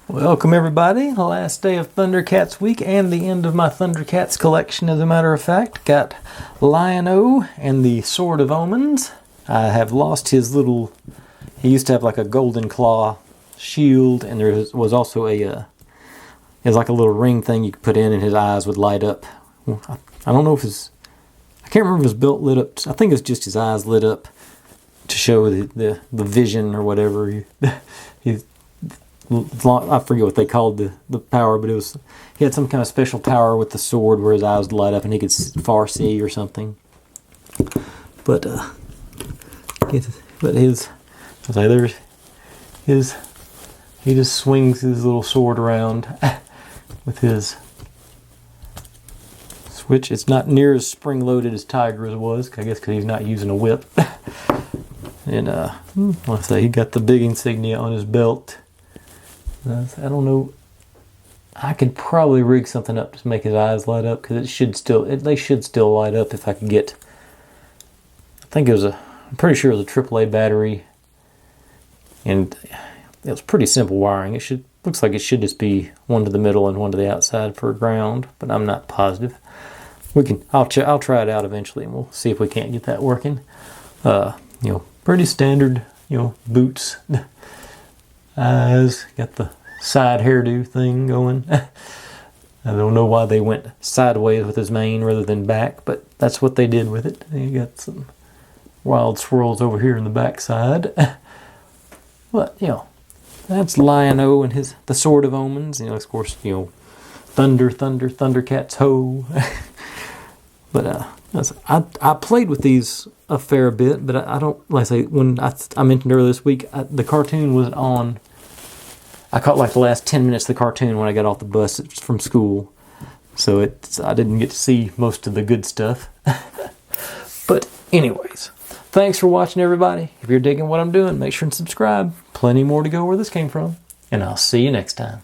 Welcome everybody, the last day of Thundercats week and the end of my Thundercats collection, as a matter of fact. Got Lion-O and the Sword of Omens. I have lost his little, he used to have like a golden claw shield, and there was also a, it's like a little ring thing you could put in and his eyes would light up. I don't know if his, I can't remember if his belt lit up. I think it's just his eyes lit up to show the vision or whatever. I forget what they called the power, but it was, he had some kind of special power with the sword where his eyes would light up and he could far see or something. But his, I say there's his, he just swings his little sword around with his switch. It's not near as spring loaded as Tiger's was, I guess because he's not using a whip. And let's say he got the big insignia on his belt. I don't know. I could probably rig something up to make his eyes light up, because it should still, they should still light up if I could get. I think it was I'm pretty sure it was a AAA battery, and it was pretty simple wiring. It looks like it should just be one to the middle and one to the outside for ground, but I'm not positive. I'll try it out eventually, and we'll see if we can't get that working. Pretty standard, boots. Eyes, got the side hairdo thing going. I don't know why they went sideways with his mane rather than back, but that's what they did with it. You got some wild swirls over here in the back side. But, that's Lion-O and the Sword of Omens. Of course, Thundercats, ho. But I played with these a fair bit, but I don't, like I say, when I mentioned earlier this week, the cartoon was on. I caught like the last 10 minutes of the cartoon when I got off the bus from school, so I didn't get to see most of the good stuff. But anyways, thanks for watching everybody. If you're digging what I'm doing, make sure and subscribe. Plenty more to go where this came from, and I'll see you next time.